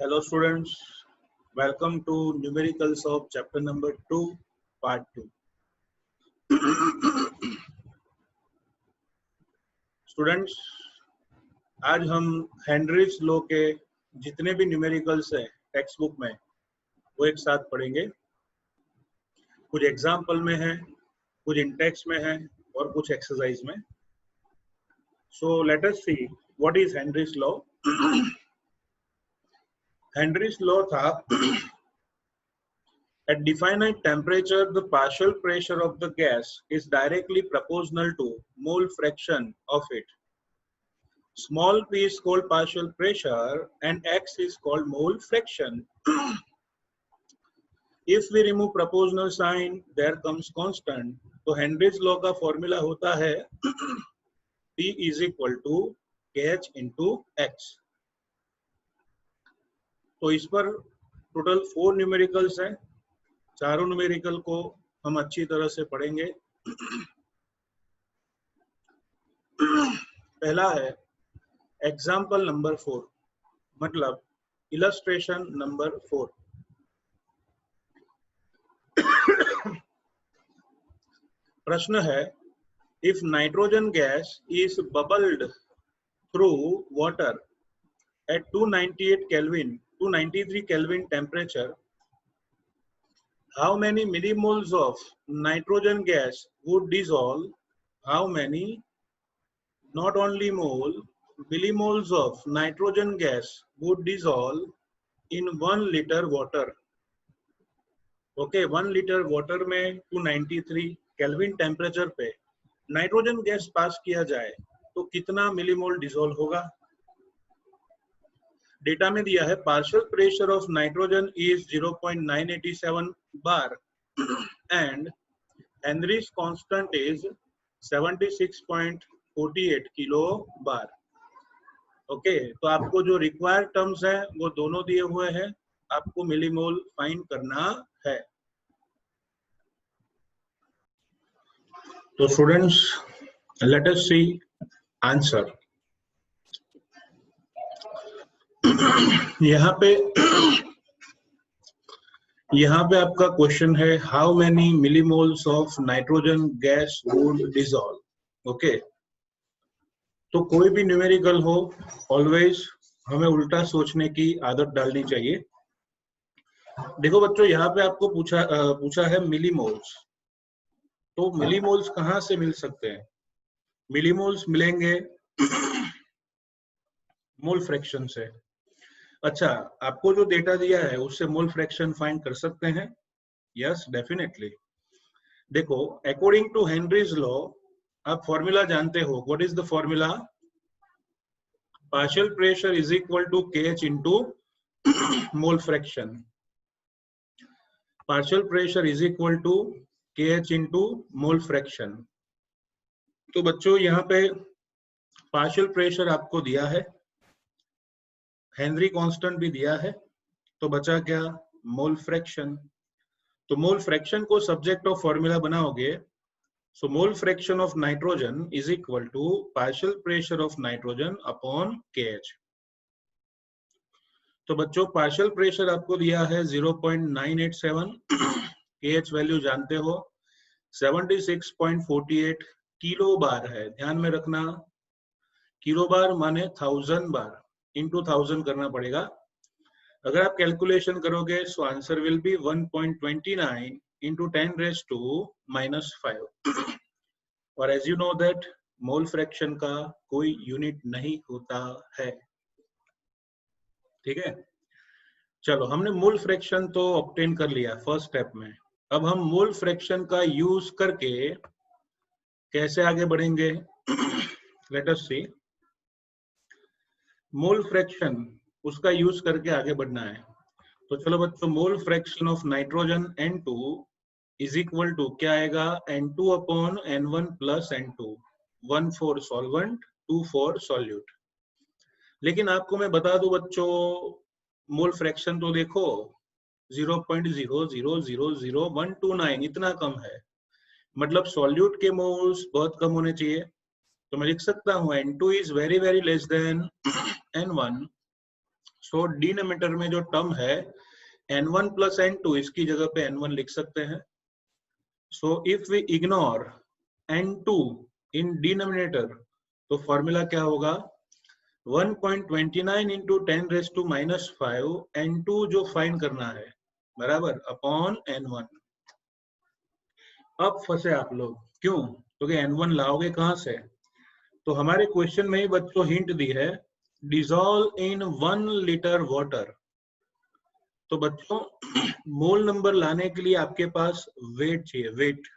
Hello students, welcome to numericals of chapter number 2 part 2. Students, आज हम Henry's law के जितने भी न्यूमेरिकल्स है टेक्स्ट बुक में वो एक साथ पढ़ेंगे। कुछ एग्जाम्पल में है, कुछ इन टेक्स्ट में है और कुछ एक्सरसाइज में। So let us see what is Henry's law. Henry's law था at definite temperature the partial pressure of the gas is directly proportional to mole fraction of it. Small p is called partial pressure and x is called mole fraction. If we remove proportional sign there comes constant. तो Henrys law का formula होता है P is equal to KH into X। तो इस पर total 4 numericals हैं। चारों numerical को हम अच्छी तरह से पढ़ेंगे। पहला है एग्जाम्पल नंबर 4, मतलब इलस्ट्रेशन नंबर 4। प्रश्न है, if nitrogen gas is bubbled through water at 293 Kelvin temperature, how many millimoles of nitrogen gas would dissolve? How many, not only mole, millimoles of nitrogen gas would dissolve in 1 liter water? Okay, 1 liter water में 293 kelvin temperature पे nitrogen gas pass किया जाए तो कितना millimole dissolve होगा? Data में दिया है partial pressure of nitrogen is 0.987 bar and Henrys constant is 76.48 kilo bar. Okay, तो आपको जो रिक्वायर्ड टर्म्स है वो दोनों दिए हुए हैं, आपको मिलीमोल फाइंड करना है। तो students, let us see answer. यहाँ पे आपका क्वेश्चन है how many millimoles of nitrogen gas would dissolve. Okay, तो कोई भी न्यूमेरिकल हो ऑलवेज हमें उल्टा सोचने की आदत डालनी चाहिए। देखो बच्चों, यहाँ पे आपको पूछा है मिलीमोल्स। तो मिलीमोल्स कहाँ से मिल सकते हैं? मिलीमोल्स मिलेंगे मोल फ्रैक्शन से। अच्छा, आपको जो डेटा दिया है उससे मोल फ्रैक्शन फाइंड कर सकते हैं? Yes, definitely. देखो, अकॉर्डिंग टू हेनरीज लॉ आप फॉर्मूला जानते हो। What is the formula? Partial pressure is equal to KH into mole fraction. Partial pressure is equal to KH into mole fraction. तो बच्चों, यहाँ पे पार्शियल प्रेशर आपको दिया है, हेनरी कांस्टेंट भी दिया है, तो बचा क्या? Mole fraction. तो मोल फ्रैक्शन को सब्जेक्ट ऑफ फॉर्मूला बनाओगे, so mole fraction of nitrogen is equal to partial pressure of nitrogen upon KH। तो बच्चों, पार्शियल प्रेशर आपको दिया है 0.987, KH वैल्यू जानते हो 76.48 किलो बार है। ध्यान में रखना, किलो बार माने 1000 बार, इंटू 1000 करना पड़ेगा। अगर आप कैलकुलेशन करोगे so answer will be 1.29 into 10⁻⁻5। और as you know that mole fraction का कोई यूनिट नहीं होता है। ठीक है, चलो, हमने मोल फ्रैक्शन तो ऑब्टेन कर लिया फर्स्ट स्टेप में। अब हम मोल फ्रैक्शन का यूज करके कैसे आगे बढ़ेंगे? Let us see. Mole fraction, उसका यूज करके आगे बढ़ना है। तो चलो बच्चों, mole fraction of nitrogen N2 is equal to क्या आएगा? N2 upon N1 plus N2। 1 for solvent, 2 for solute. लेकिन आपको मैं बता दूं बच्चों, मोल फ्रैक्शन तो देखो 0.0000129, इतना कम है। मतलब सॉल्यूट के मोल्स बहुत कम होने चाहिए। तो मैं लिख सकता हूँ N2 is very very less than N1 so denominator में जो टर्म है n1 plus n2, इसकी जगह पे n1 लिख सकते हैं. So if we ignore n2 in denominator, तो फॉर्मूला क्या होगा? 1.29 into 10 raised to minus 5 n2 जो फाइंड करना है बराबर अपॉन n1. अब फंसे आप लोग, क्यों? क्योंकि n1 लाओगे कहां से? तो हमारे क्वेश्चन में ही बच्चों हिंट दी है डिसॉल्व इन 1 liter वाटर. तो बच्चों मोल नंबर लाने के लिए आपके पास वेट चाहिए, वेट,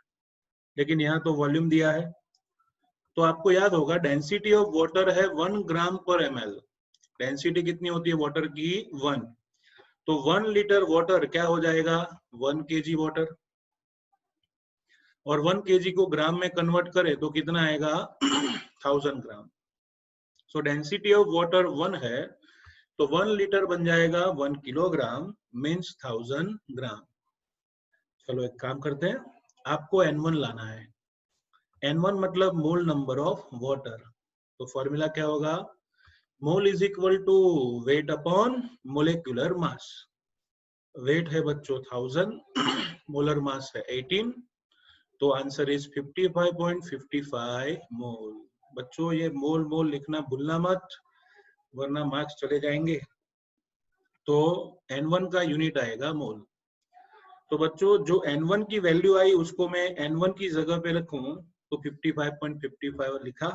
लेकिन यहाँ तो वॉल्यूम दिया है. तो आपको याद होगा डेंसिटी ऑफ वाटर है 1 ग्राम पर ml. डेंसिटी कितनी होती है वाटर की? 1. तो 1 लीटर वाटर क्या हो जाएगा? 1 kg वाटर. और 1 kg को ग्राम में कन्वर्ट करें तो कितना आएगा? 1000 ग्राम. सो डेंसिटी ऑफ वाटर 1 है, तो 1 लीटर बन जाएगा 1 किलोग्राम, मीन्स 1000 ग्राम. चलो एक काम करते हैं, आपको n1 लाना है. n1 मतलब मोल नंबर ऑफ वाटर. तो फॉर्मूला क्या होगा? Mole is equal to weight upon molecular mass. Weight है बच्चों 1000, मोलर मास है 18, तो आंसर इज 55.55 मोल. बच्चों ये मोल मोल लिखना भूलना मत, वरना मार्क्स चले जाएंगे. तो n1 का यूनिट आएगा मोल. तो बच्चों जो n1 की वैल्यू आई उसको मैं n1 की जगह पे रखूं तो 55.55 लिखा.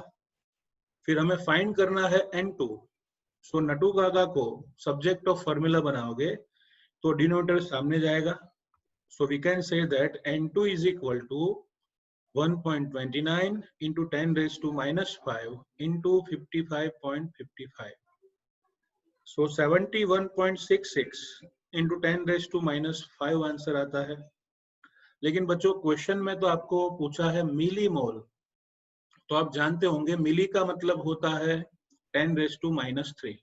फिर हमें फाइंड करना है n2. सो नटू काका को सब्जेक्ट ऑफ फॉर्मूला बनाओगे तो डिनोमिनेटर सामने जाएगा. So we can say that n2 is equal to 1.29 into 10 raised to minus 5 into 55.55. So 71.66 into 10 raised to minus 5 answer आता है. लेकिन बच्चों क्वेश्चन में तो आपको पूछा है मिली मोल, तो आप जानते होंगे मिली का मतलब होता है 10 raised to minus 3.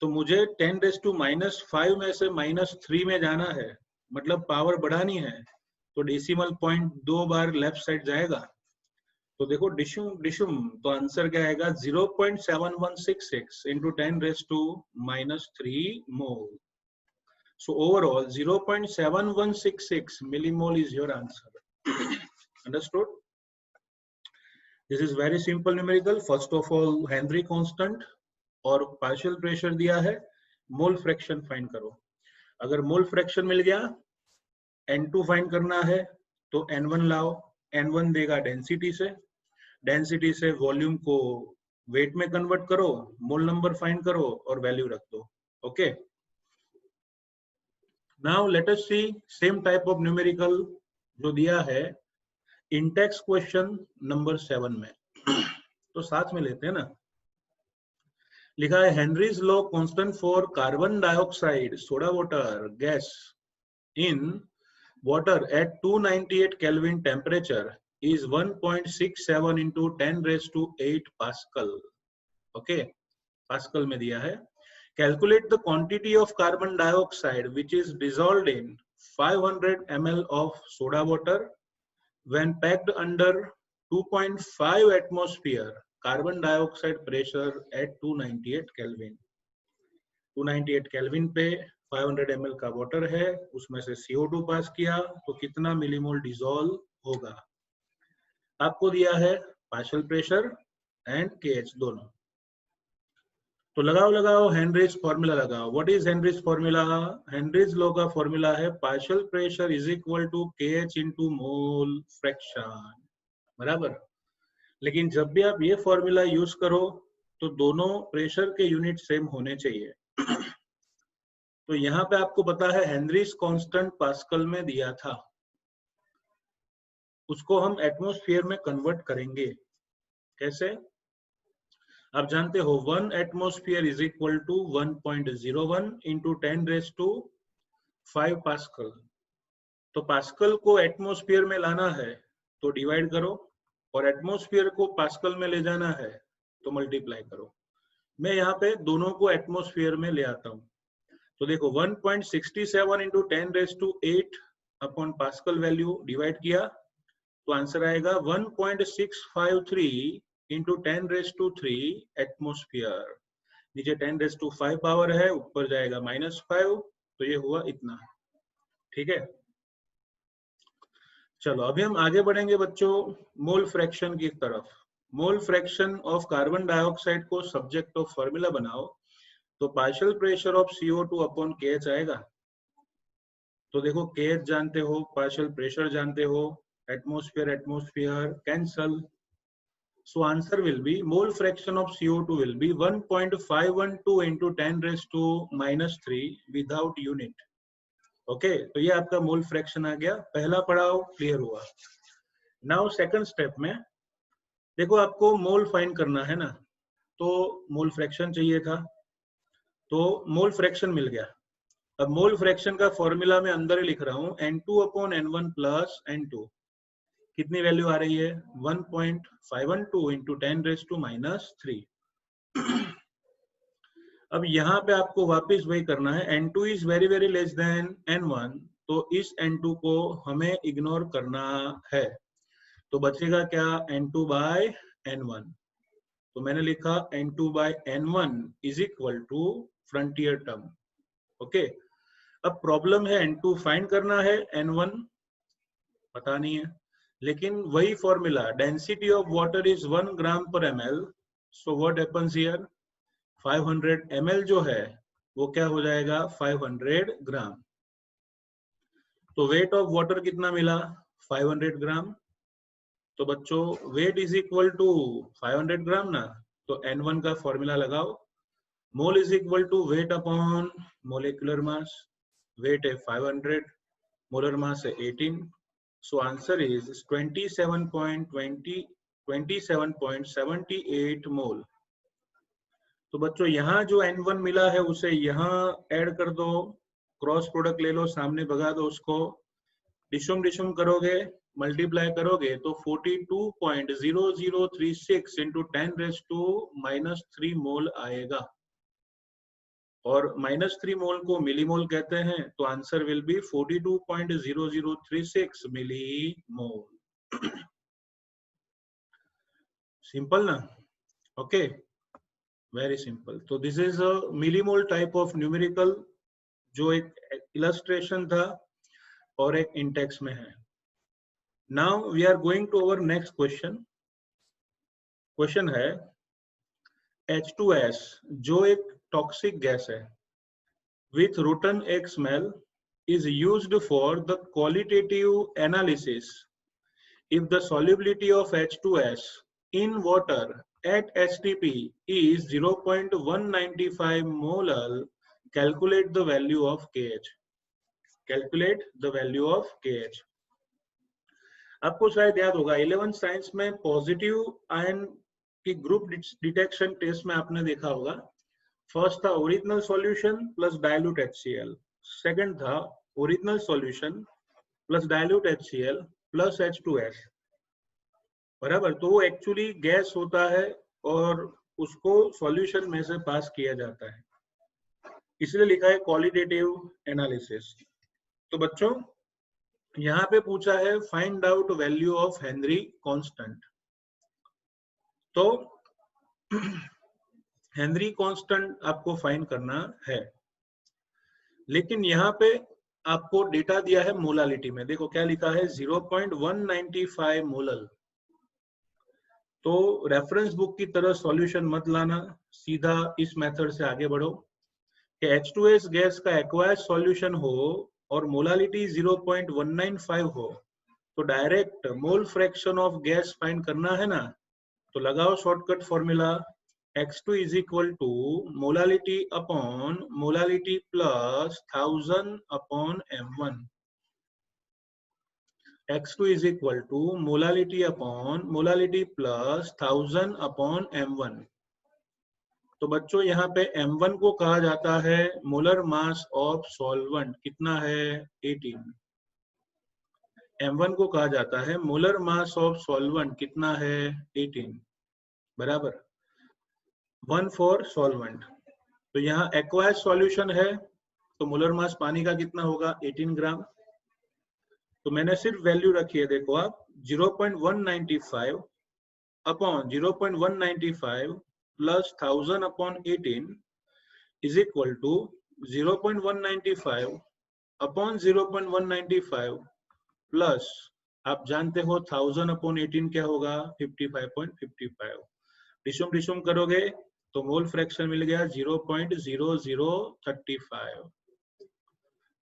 तो मुझे 10 raised to minus 5 में से minus 3 में जाना है, मतलब पावर बढ़ानी है, तो डेसिमल पॉइंट 2 बार लेफ्ट साइड जाएगा. तो देखो डिशुम डिशुम, तो आंसर क्या आएगा? 0.7166 into 10 raised to minus 3 mole. So overall 0.7166 millimole is your answer. Understood? This is very simple numerical. First of all Henry constant और पार्शियल प्रेशर दिया है, मोल फ्रैक्शन फाइंड करो. अगर मोल फ्रैक्शन मिल गया, n2 फाइंड करना है तो n1 लाओ. n1 देगा डेंसिटी से, डेंसिटी से वॉल्यूम को वेट में कन्वर्ट करो, मोल नंबर फाइंड करो और वैल्यू रख दो. Okay, now let us see same type of numerical जो दिया है इंटेक्स क्वेश्चन नंबर 7 में. तो साथ में लेते हैं ना. लिखा है Henry's law constant for carbon dioxide soda water gas in water at 298 Kelvin temperature is 1.67 into 10 raised to 8 Pascal. Okay, Pascal में दिया है. Calculate the quantity of carbon dioxide which is dissolved in 500 ml of soda water when packed under 2.5 atmosphere carbon dioxide pressure at 298 Kelvin. 298 Kelvin पे 500 ml का water है, उसमें से CO2 पास किया तो कितना मिलीमोल डिसॉल्व होगा? आपको दिया है पार्शियल प्रेशर एंड KH दोनों. तो लगाओ लगाओ हेनरीज फॉर्मूला लगाओ. What is Henry's formula? Henry's law का फॉर्मूला है partial pressure is equal to KH into mole fraction. बराबर. लेकिन जब भी आप ये फॉर्मूला यूज करो तो दोनों प्रेशर के यूनिट सेम होने चाहिए. तो यहाँ पे आपको पता है हेनरीज कांस्टेंट पास्कल में दिया था, उसको हम एटमॉस्फेयर में कन्वर्ट करेंगे. कैसे? आप जानते हो 1 atmosphere is equal to 1.01 into 10 raise to 5 pascal. तो पास्कल को एटमॉस्फेयर में लाना है तो डिवाइड करो, और एटमॉस्फेयर को पास्कल में ले जाना है तो मल्टीप्लाई करो. मैं यहाँ पे दोनों को एटमॉस्फेयर में ले आता हूँ. तो देखो 1.67 into 10 raise to 8 upon pascal value divide किया तो आंसर आएगा 1.653 इंटू 10 रेज टू 3 एटमॉस्फेयर. नीचे 10⁵ पावर है, ऊपर जाएगा -5, तो ये हुआ इतना। ठीक है, चलो अभी हम आगे बढ़ेंगे बच्चों मोल फ्रैक्शन की तरफ। मोल फ्रैक्शन ऑफ कार्बन डाइऑक्साइड को सब्जेक्ट ऑफ फॉर्मूला बनाओ तो partial pressure of CO2 upon KH आएगा। तो देखो KH जानते हो, पार्शियल प्रेशर जानते हो, atmosphere atmosphere cancel, so answer will be mole fraction of CO2 will be 1.512 into 10⁻³ without unit। Okay, तो ये आपका मोल फ्रैक्शन आ गया, पहला पड़ाव क्लियर हुआ। नाउ सेकंड स्टेप में देखो आपको मोल फाइंड करना है ना, तो मोल फ्रैक्शन चाहिए था, तो मोल फ्रैक्शन मिल गया। अब मोल फ्रैक्शन का फॉर्मूला मैं अंदर ही लिख रहा हूँ, N2/N1 प्लस N2, कितनी वैल्यू आ रही है 1.512 into 10⁻³ अब यहाँ पे आपको वापस वही करना है, N2 is very very less than N1, तो इस N2 को हमें इग्नोर करना है, तो बचेगा क्या N2/N1। तो मैंने लिखा N2/N1 is equal to frontier term. Okay, अब प्रॉब्लम है N2 फाइंड करना है, N1 पता नहीं है, लेकिन वही formula density of water is 1 ग्राम पर ml, so what happens here 500 ml जो है वो क्या हो जाएगा 500 ग्राम। तो वेट ऑफ वाटर कितना मिला 500 ग्राम, तो बच्चों weight is equal to 500 gram ना, तो N1 का फॉर्मूला लगाओ, mole is equal to weight upon molecular mass, weight है 500, मोलर मास है 18, सो आंसर इज 27.78 मोल। तो बच्चों यहाँ जो N1 मिला है उसे यहाँ ऐड कर दो, क्रॉस प्रोडक्ट ले लो, सामने भगा दो उसको, डिशुम करोगे, मल्टीप्लाई करोगे तो 42.0036 into 10⁻³ मोल आएगा, और -3 मोल को मिलीमोल कहते हैं, तो answer will be 42.0036 millimole. Simple ना, ओके, वेरी सिंपल। तो this is a millimole type of numerical, जो एक इलस्ट्रेशन था और एक इंटेक्स में है। Now we are going to our next question. Question है H2S जो एक टॉक्सिक गैस है with rotten egg smell is used for the qualitative analysis if the solubility of H2S in water at HTP is 0.195 molar, calculate the value of KH। Calculate the value of KH। आपको शायद याद होगा 11th science में positive ion की group detection test में आपने देखा होगा, फर्स्ट था original solution plus dilute HCl, second था original solution plus dilute HCl plus H2S, बराबर। तो वो एक्चुअली गैस होता है और उसको सॉल्यूशन में से पास किया जाता है, इसलिए लिखा है क्वालिटेटिव एनालिसिस। तो बच्चों यहाँ पे पूछा है find out value of Henry constant, तो हेनरी कांस्टेंट आपको फाइंड करना है, लेकिन यहाँ पे आपको डेटा दिया है मोलालिटी में, देखो क्या लिखा है 0.195 मोलल। तो रेफरेंस बुक की तरह सॉल्यूशन मत लाना, सीधा इस मेथड से आगे बढ़ो कि H2S गैस का एक्वायर्ड सॉल्यूशन हो और मोलालिटी 0.195 हो, तो direct mole fraction of gas find करना है ना, तो लगाओ shortcut formula X2 is equal to molality upon molality plus 1000 upon M1। X2 is equal to molality upon molality plus 1000 upon M1। तो बच्चों यहाँ पे M1 को कहा जाता है मोलर मास ऑफ सॉल्वेंट, कितना है 18। M1 को कहा जाता है मोलर मास ऑफ सॉल्वेंट, कितना है 18, बराबर 1 फॉर सॉल्वेंट। तो यहाँ एक्वायर्ड सॉल्यूशन है, तो मोलर मास पानी का कितना होगा 18 ग्राम। तो मैंने सिर्फ वैल्यू रखी है, देखो आप 0.195 upon 0.195 plus 1000 upon 18, is equal to 0.195 upon 0.195 plus आप जानते हो 1000 अपॉन 18 क्या होगा 55.55। डिशुम डिशुम करोगे तो मोल फ्रैक्शन मिल गया 0.0035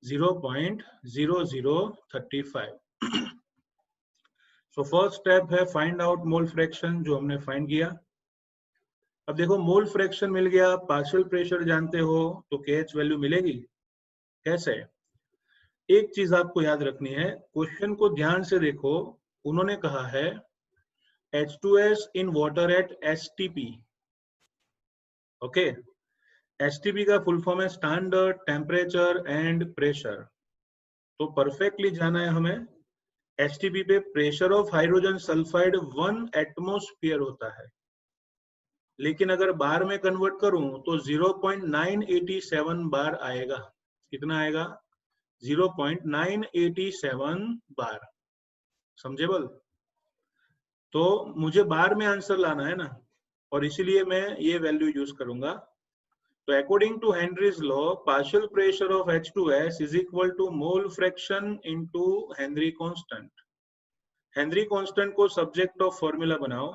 0.0035। सो फर्स्ट स्टेप है फाइंड आउट मोल फ्रैक्शन, जो हमने फाइंड किया। अब देखो मोल फ्रैक्शन मिल गया, पार्शियल प्रेशर जानते हो तो KH वैल्यू मिलेगी। कैसे? एक चीज आपको याद रखनी है, क्वेश्चन को ध्यान से देखो। उन्होंने कहा है H2S in water at STP। Okay, STP का फुल फॉर्म है स्टैंडर्ड टेम्परेचर एंड प्रेशर। तो परफेक्टली जाना है हमें, STP पे pressure of hydrogen sulphide 1 atmosphere होता है, लेकिन अगर बार में कन्वर्ट करूं तो 0.987 बार आएगा। कितना आएगा? 0.987 बार। समझेबल? तो मुझे बार में आंसर लाना है ना, और इसीलिए मैं ये वैल्यू यूज करूंगा। तो according to Henry's law, partial pressure of H2S is equal to mole fraction into Henry constant. Henry constant को सब्जेक्ट ऑफ फॉर्मूला बनाओ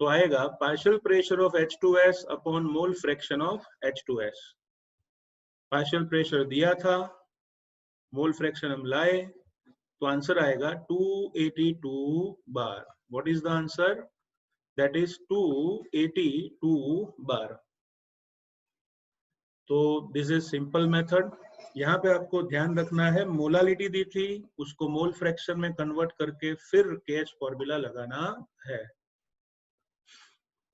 तो आएगा partial pressure of H2S upon mole fraction of H2S। Partial pressure दिया था, mole fraction हम लाए, तो answer आएगा 282 bar. What is the answer? That is 282 bar. तो दिस इज सिंपल मेथड। यहाँ पे आपको ध्यान रखना है, मोलालिटी दी थी, उसको मोल फ्रैक्शन में कन्वर्ट करके फिर KH फॉर्मूला लगाना है।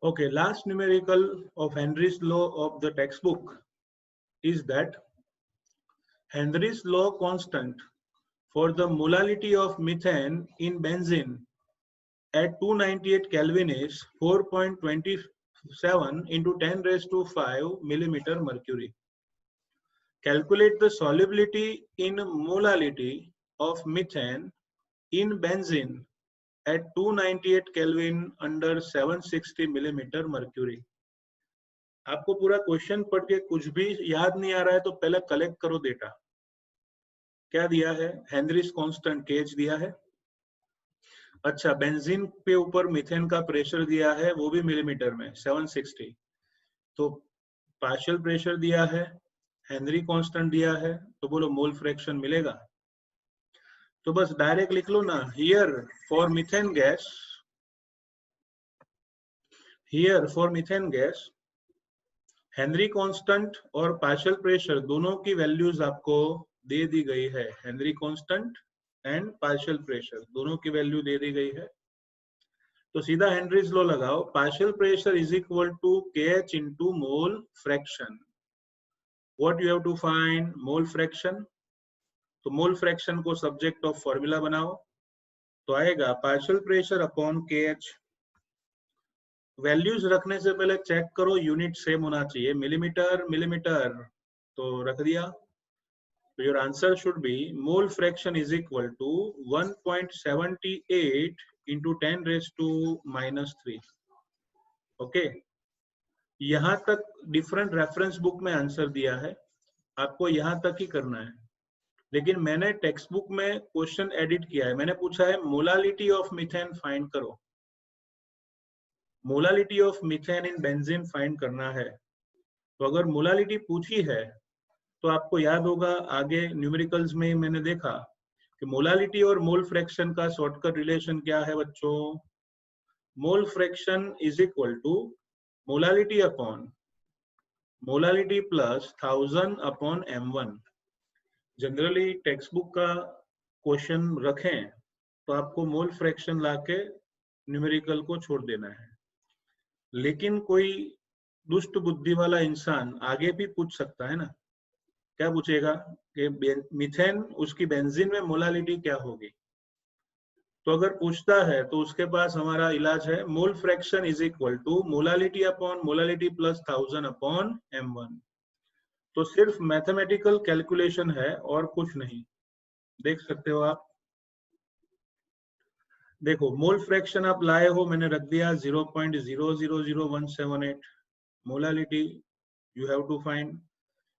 Okay, last numerical of Henry's law of the textbook is that Henry's law constant for the molality of methane in benzene at 298 Kelvin is 4.27 into 10 raised to 5 millimeter mercury. Calculate the solubility in molality of methane in benzene at 298 Kelvin under 760 millimeter mercury. आपको पूरा question पढ़ के कुछ भी याद नहीं आ रहा है तो पहले कलेक्ट करो डेटा। क्या दिया है? हेनरीज कांस्टेंट KH दिया है। अच्छा, बेंजीन पे ऊपर मीथेन का प्रेशर दिया है, वो भी मिलीमीटर में 760। तो पार्शियल प्रेशर दिया है, हेनरी कांस्टेंट दिया है, तो बोलो मोल फ्रैक्शन मिलेगा। तो बस डायरेक्ट लिख लो ना, here for methane gas Henry constant और पार्शियल प्रेशर दोनों की वैल्यूज आपको दे दी गई है। Henry constant and partial pressure दोनों की वैल्यू दे दी गई है। तो सीधा हेनरीज लॉ लगाओ, partial pressure is equal to KH into mole fraction. What you have to find? Mole fraction. तो मोल फ्रैक्शन को सब्जेक्ट ऑफ फॉर्मूला बनाओ तो आएगा partial pressure upon KH। Values रखने से पहले चेक करो यूनिट सेम होना चाहिए, मिलीमीटर, तो रख दिया। तो your answer should be mole fraction is equal to 1.78 into 10 raised to -3। Okay, यहां तक डिफरेंट रेफरेंस बुक में आंसर दिया है, आपको यहां तक ही करना है। लेकिन मैंने टेक्स्ट बुक में क्वेश्चन एडिट किया है, मैंने पूछा है मोलालिटी ऑफ मीथेन फाइंड करो। Molality of methane in benzene find करना है। तो अगर मोलालिटी पूछी है तो आपको याद होगा आगे न्यूमेरिकल्स में मैंने देखा कि मोलालिटी और मोल फ्रैक्शन का शॉर्टकट रिलेशन क्या है बच्चों? Mole fraction is equal to molality upon molality plus 1000 upon m1। Generally textbook का क्वेश्चन रखें तो आपको मोल फ्रैक्शन लाके न्यूमेरिकल को छोड़ देना है, लेकिन कोई दुष्ट बुद्धि वाला इंसान आगे भी पूछ सकता है ना। क्या पूछेगा कि मीथेन उसकी बेंजीन में मोलालिटी क्या होगी? तो अगर पूछता है तो उसके पास हमारा इलाज है, mole fraction is equal to molality upon molality plus 1000 upon m1। तो सिर्फ मैथमेटिकल कैलकुलेशन है और कुछ नहीं। देख सकते हो आप, देखो मोल फ्रैक्शन आप लाए हो, मैंने रख दिया 0.000178। Molality you have to find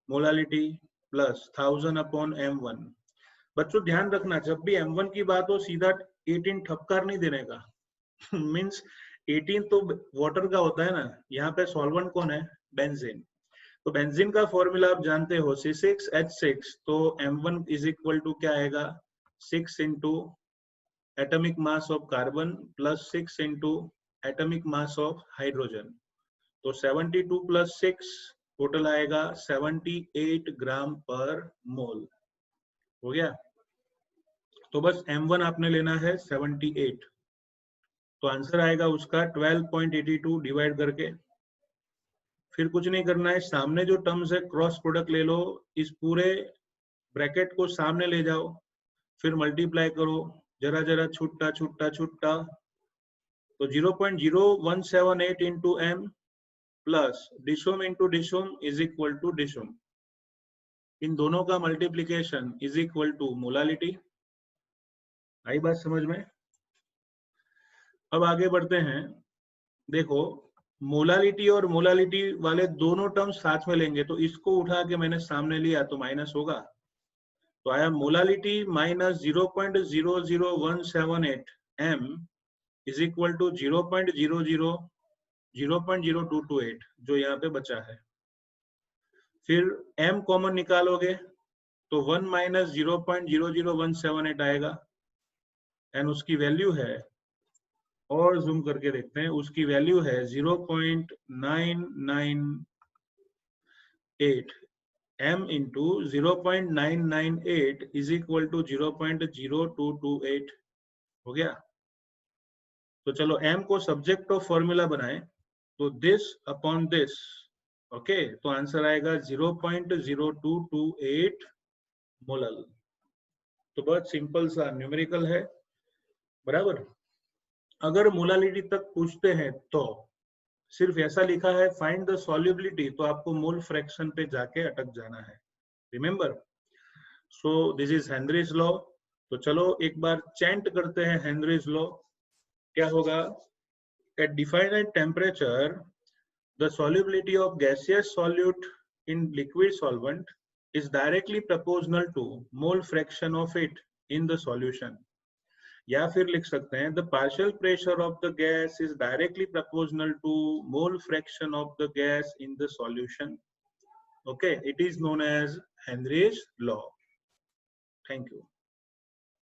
molality plus 1000 upon m1. बच्चों ध्यान रखना, जब भी m1 की बात हो सीधा 18 ठपकार नहीं देने का मीन्स 18 तो वाटर का होता है ना, यहाँ पे सॉल्वेंट कौन है, बेंजीन। तो बेंजीन का फॉर्मूला आप जानते हो C6H6, तो m1 इज इक्वल टू क्या आएगा, 6 into atomic mass of carbon plus 6 into atomic mass of hydrogen, तो 72 प्लस 6 टोटल आएगा 78 ग्राम पर मोल। हो गया, तो बस m1 आपने लेना है 78, तो आंसर आएगा उसका 12.82 डिवाइड करके। फिर कुछ नहीं करना है, सामने जो टर्म्स है क्रॉस प्रोडक्ट ले लो, इस पूरे ब्रैकेट को सामने ले जाओ, फिर मल्टीप्लाई करो, जरा जरा छुट्टा छुट्टा छुट्टा, तो 0.0178 इंटू m प्लस डिशोम इंटू डिशोम इज इक्वल टू डिशोम, इन दोनों का multiplication is equal to molality. आई बात समझ में? अब आगे बढ़ते हैं। देखो मोलालिटी और मोलालिटी वाले दोनों टर्म साथ में लेंगे, तो इसको उठा के मैंने सामने लिया तो माइनस होगा, तो आया molality minus 0.00178 m is equal to 0.00228 जो यहाँ पे बचा है। फिर m कॉमन निकालोगे तो 1 माइनस 0.00178 आएगा, एंड उसकी वैल्यू है, और जूम करके देखते हैं, उसकी वैल्यू है 0.998 m into 0.998 is equal to 0.0228। हो गया, तो चलो m को सब्जेक्ट ऑफ फॉर्मूला बनाएं, तो दिस अपॉन दिस, ओके, तो आंसर आएगा 0.0228 मोलल। तो बहुत सिंपल सा न्यूमेरिकल है, बराबर। अगर मोलालिटी तक पूछते हैं तो सिर्फ ऐसा लिखा है फाइंड द सॉल्युबिलिटी, तो आपको मोल फ्रैक्शन पे जाके अटक जाना है, remember. So this is Henry's law. तो चलो एक बार चैंट करते हैं हेनरीज लॉ। क्या होगा, at definite temperature the solubility of gaseous solute in liquid solvent is directly proportional to mole fraction of it in the solution, या फिर लिख सकते हैं the partial pressure of the gas is directly proportional to mole fraction of the gas in the solution. Okay, it is known as Henry's law. Thank you.